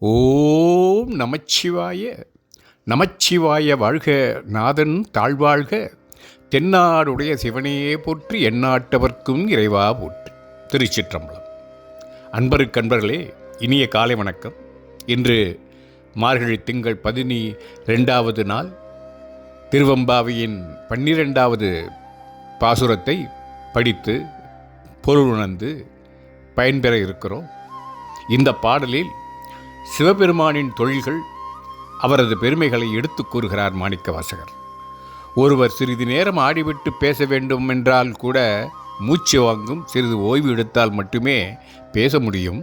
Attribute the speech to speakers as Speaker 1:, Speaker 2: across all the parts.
Speaker 1: ஓம் நமச்சிவாய. நமச்சிவாய வாழ்க, நாதன் தாழ்வாழ்க. தென்னாடுடைய சிவனையே போற்றி, எந்நாட்டவர்க்கும் இறைவா போற்றி. திருச்சிற்றம்பலம். அன்பருக்கன்பர்களே, இனிய காலை வணக்கம். இன்று மார்கழி திங்கள் 12வது நாள், திருவம்பாவையின் 12வது பாசுரத்தை படித்து பொருள் உணர்ந்து பயன்பெற இருக்கிறோம். இந்த பாடலில் சிவபெருமானின் தொழில்கள், அவரது பெருமைகளை எடுத்துக் கூறுகிறார் மாணிக்கவாசகர். ஒருவர் சிறிது நேரம் ஆடிவிட்டு பேச வேண்டும் என்றால் கூட மூச்சு வாங்கும். சிறிது ஓய்வு எடுத்தால் மட்டுமே பேச முடியும்.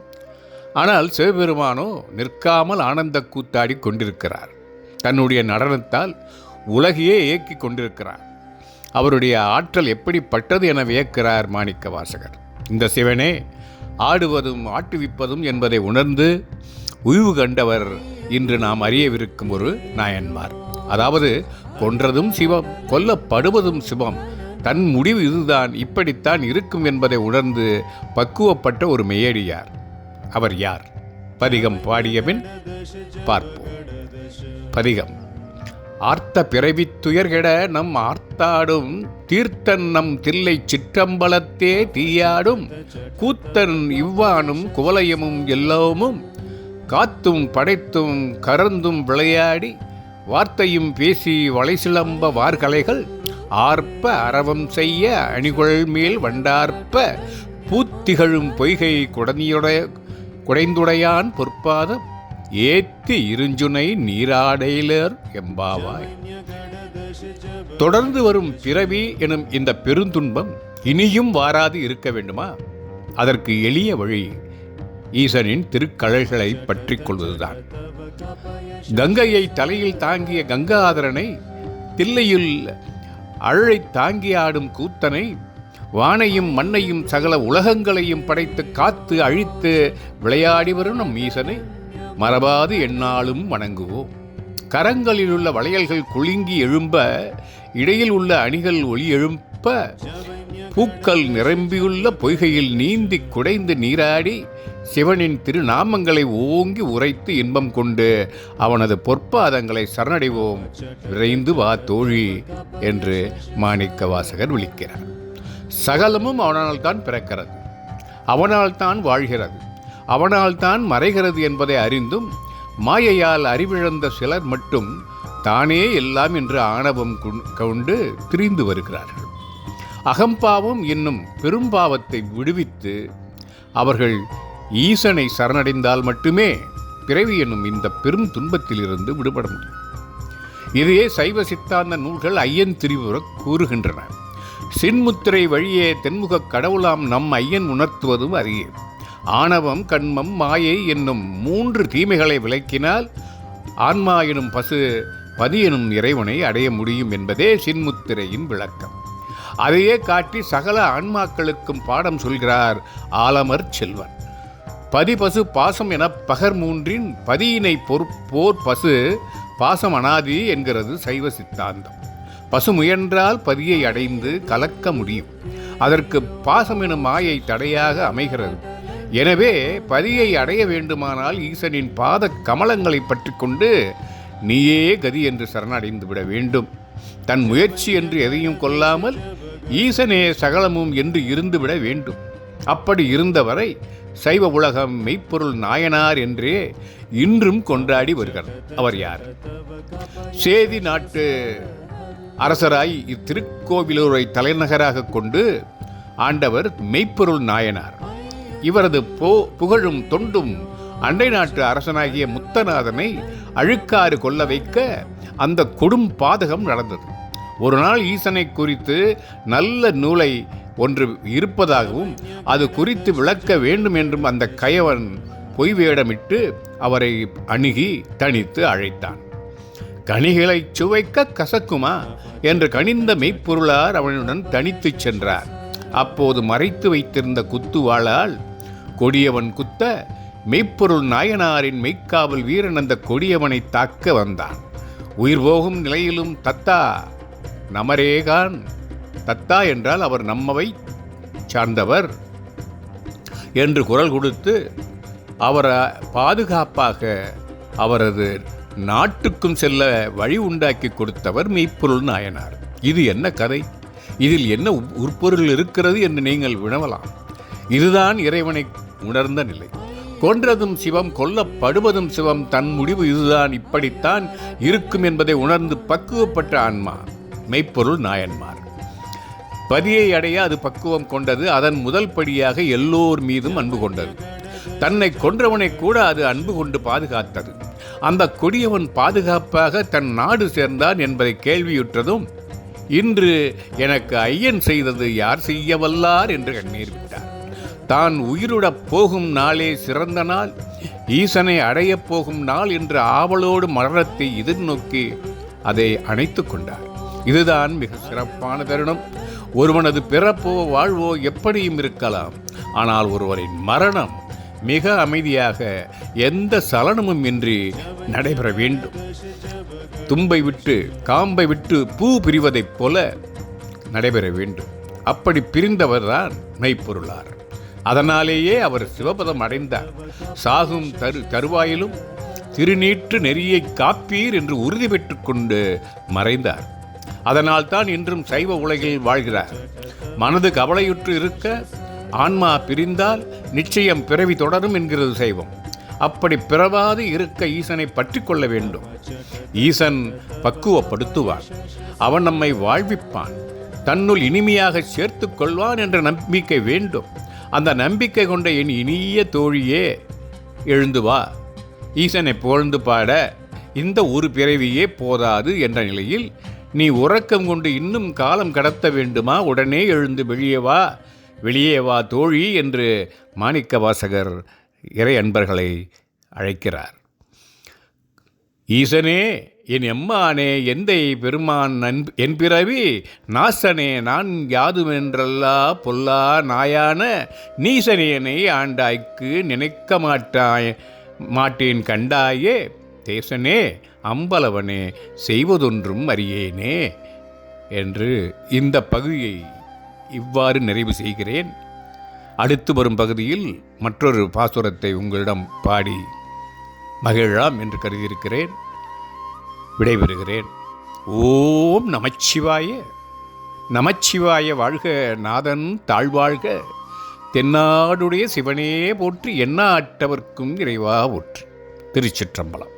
Speaker 1: ஆனால் சிவபெருமானோ நிற்காமல் ஆனந்த கூத்தாடி கொண்டிருக்கிறார். தன்னுடைய நடனத்தால் உலகையே இயக்கி கொண்டிருக்கிறார். அவருடைய ஆற்றல் எப்படிப்பட்டது என வியக்கிறார் மாணிக்கவாசகர். இந்த சிவனே ஆடுவதும் ஆட்டுவிப்பதும் என்பதை உணர்ந்து உய்வு கண்டவர் இன்று நாம் அறியவிருக்கும் ஒரு நாயன்மார். அதாவது, கொன்றதும் சிவம், கொல்லப்படுவதும் சிவம், தன் முடிவு இதுதான், இப்படித்தான் இருக்கும் என்பதை உணர்ந்து பக்குவப்பட்ட ஒரு மெய்யடியார். அவர் யார்? பதிகம் பாடியபின் பார்ப்போம். பதிகம். ஆர்த்த பிறவித் துயர்கெட நம் ஆர்த்தாடும் தீர்த்தன் நம் தில்லை சிற்றம்பலத்தே தீயாடும் கூத்தன் இவ்வானும் குவலயமும் எல்லாமும் காத்தும் படைத்தும் கறந்தும் விளையாடி வார்த்தையும் பேசி வளைசிலம்ப வார்கலைகள் ஆர்ப்ப அரவம் செய்ய அணிகொள் மேல் வண்டார்ப்ப பூத்திகழும் பொய்கை குடைந்துடையான் பொற்பாதம் ஏத்தி இருஞ்சுனை நீராடையிலர் எம்பாவாய். தொடர்ந்து வரும் பிறவி எனும் இந்த பெருந்துன்பம் இனியும் வாராது இருக்க வேண்டுமா? அதற்கு எளிய வழி ஈசனின் திருக்கழல்களை பற்றி கொள்வதுதான். கங்கையை தலையில் தாங்கிய கங்காதரனை, தில்லையில் அழலை தாங்கி ஆடும் கூத்தனை, வானையும் மண்ணையும் சகல உலகங்களையும் படைத்து காத்து அழித்து விளையாடி வரும் நம் ஈசனை மறவாது எந்நாளும் வணங்குவோம். கரங்களில் உள்ள வளையல்கள் குலுங்கி எழும்ப, இடையில் உள்ள அணிகள் ஒளி எழுப்ப, பூக்கள் நிரம்பியுள்ள பொய்கையில் நீந்தி குடைந்து நீராடி சிவனின் திருநாமங்களை ஓங்கி உரைத்து இன்பம் கொண்டு அவனது பொற்பாதங்களை சரணடைவோம். விரைந்து வா தோழி என்று மாணிக்கவாசகர் விழிக்கிறார். சகலமும் அவனால் தான் பிறக்கிறது, அவனால் தான் வாழ்கிறது, அவனால் தான் மறைகிறது என்பதை அறிந்தும் மாயையால் அறிவிழந்த சிலர் மட்டும் தானே எல்லாம் என்று ஆணவம் கொண்டு திரிந்து வருகிறார்கள். அகம்பாவம் என்னும் பெரும்பாவத்தை விடுவித்து அவர்கள் ஈசனை சரணடைந்தால் மட்டுமே பிறவி என்னும் இந்த பெரும் துன்பத்திலிருந்து விடுபட முடியும். இதையே சைவ சித்தாந்த நூல்கள் ஐயன் திரிவுற கூறுகின்றன. சின்முத்திரை வழியே தென்முக கடவுளாம் நம் ஐயன் உணர்த்துவதும் அறியே. ஆணவம், கண்மம், மாயை என்னும் 3 தீமைகளை விளக்கினால் ஆன்மா எனும் பசு பதி எனும் இறைவனை அடைய முடியும் என்பதே சின்முத்திரையின் விளக்கம். அதையே காட்டி சகல ஆன்மாக்களுக்கும் பாடம் சொல்கிறார் ஆலமர் செல்வன். பதி பசு பாசம் என பகர் 3 பதியினை போர் பசு பாசம் அனாதி என்கிறது சைவ சித்தாந்தம். பசு முயன்றால் பதியை அடைந்து கலக்க முடியும். அதற்கு பாசம் எனும் மாயை தடையாக அமைகிறது. எனவே பதியை அடைய வேண்டுமானால் ஈசனின் பாத கமலங்களை பற்றி கொண்டு நீயே கதி என்று சரணடைந்து விட வேண்டும். தன் முயற்சி என்று எதையும் கொள்ளாமல் ஈசனே சகலமும் என்று இருந்துவிட வேண்டும். அப்படி இருந்தவரை சைவ உலகம் மெய்ப்பொருள் நாயனார் என்றே இன்றும் கொண்டாடி வருகிறார். அவர் யார்? சேதி நாட்டு அரசராய் இத்திருக்கோவிலூரை தலைநகராக கொண்டு ஆண்டவர் மெய்ப்பொருள் நாயனார். இவரது புகழும் தொண்டும் அண்டை நாட்டு அரசனாகிய முத்தநாதனை அழுக்காறு கொள்ள வைக்க அந்த கொடும் பாதகம் நடந்தது. ஒரு நாள் ஈசனை குறித்து நல்ல நூலை ஒன்று இருப்பதாகவும் அது குறித்து விளக்க வேண்டும் என்றும் அந்த கயவன் பொய் வேடமிட்டு அவரை அணுகி தனித்து அழைத்தான். கனிகளை சுவைக்க கசக்குமா என்று கனிந்த மெய்ப்பொருளார் அவனுடன் தனித்து சென்றார். அப்போது மறைத்து வைத்திருந்த குத்துவாளால் கொடியவன் குத்த மெய்ப்பொருள் நாயனாரின் மெய்க்காவல் வீரன் அந்த கொடியவனை தாக்க வந்தான். உயிர் போகும் நிலையிலும் தத்தா நமரேகான், தத்தா என்றால் அவர் நம்மவை சார்ந்தவர் என்று குரல் கொடுத்து அவரை பாதுகாப்பாக அவரது நாட்டுக்கும் செல்ல வழி உண்டாக்கி கொடுத்தவர் மெய்ப்பொருள் நாயனார். இது என்ன கதை? இதில் என்ன உட்பொருள் இருக்கிறது என்று நீங்கள் வினவலாம். இதுதான் இறைவனை உணர்ந்த நிலை. கொன்றதும் சிவம், கொல்லப்படுவதும் சிவம், தன் முடிவு இதுதான், இப்படித்தான் இருக்கும் என்பதை உணர்ந்து பக்குவப்பட்ட ஆன்மா மெய்ப்பொருள் நாயன்மார். பதியை அடைய அது பக்குவம் கொண்டது. அதன் முதல் படியாக எல்லோர் மீதும் அன்பு கொண்டது. தன்னை கொன்றவனை கூட அது அன்பு கொண்டு பாதுகாத்தது. அந்த கொடியவன் பாதுகாப்பாக தன் நாடு சேர்ந்தான் என்பதை கேள்வியுற்றதும், இன்று எனக்கு ஐயன் செய்தது யார் செய்ய வல்லார் என்று கண்ணீர் விட்டார். தான் உயிருடப் போகும் நாளே சிறந்த நாள், ஈசனை அடையப் போகும் நாள் என்று ஆவலோடு மரணத்தை எதிர்நோக்கி அதை அணைத்து கொண்டார். இதுதான் மிக சிறப்பான தருணம். ஒருவனது பிறப்போ வாழ்வோ எப்படியும் இருக்கலாம். ஆனால் ஒருவரின் மரணம் மிக அமைதியாக, எந்த சலனமும் இன்றி நடைபெற வேண்டும். தும்பை விட்டு காம்பை விட்டு பூ பிரிவதைப் போல நடைபெற வேண்டும். அப்படி பிரிந்தவர்தான் மெய்ப்பொருளார். அதனாலேயே அவர் சிவபதம் அடைந்தார். சாகும் தருவாயிலும் திருநீற்று நெறியை காப்பீர் என்று உறுதி பெற்றுக் கொண்டு மறைந்தார். அதனால் தான் இன்றும் சைவ உலகில் வாழ்கிறார். மனது கவலையுற்று இருக்க ஆன்மா பிரிந்தால் நிச்சயம் பிறவி தொடரும் என்கிறது சைவம். அப்படி பிறவாது இருக்க ஈசனை பற்றி கொள்ள வேண்டும். ஈசன் பக்குவப்படுத்துவான். அவன் நம்மை வாழ்விப்பான், தன்னுள் இனிமையாக சேர்த்து கொள்வான் என்ற நம்பிக்கை வேண்டும். அந்த நம்பிக்கை கொண்ட என் இனிய தோழியே, எழுந்து வா. ஈசனை புகழ்ந்து பாட இந்த ஒரு பிறவியே போதாது என்ற நிலையில் நீ உறக்கம் கொண்டு இன்னும் காலம் கடத்த வேண்டுமா? உடனே எழுந்து வெளியே வா தோழி என்று மாணிக்க வாசகர் இறை அன்பர்களை அழைக்கிறார். ஈசனே என் எம்மானே எந்தை பெருமான் என் பிறவி நாசனே நான் யாதுமென்றல்லா பொல்லா நாயான நீசனேனை ஆண்டாய்க்கு நினைக்க மாட்டேன் கண்டாயே தேசனே அம்பலவனே செய்வதொன்றும் அறியேனே என்று இந்த பகுதியை இவ்வாறு நிறைவு செய்கிறேன். அடுத்து வரும் பகுதியில் மற்றொரு பாசுரத்தை உங்களிடம் பாடி மகிழலாம் என்று கருதியிருக்கிறேன். விடைபெறுகிறேன். ஓம் நமச்சிவாய. நமச்சிவாய வாழ்க, நாதன் தாழ்வாழ்க, தென்னாடுடைய சிவனே போற்றி, எண்ணாட்டவர்க்கும் இறைவா போற்றி. திருச்சிற்றம்பலம்.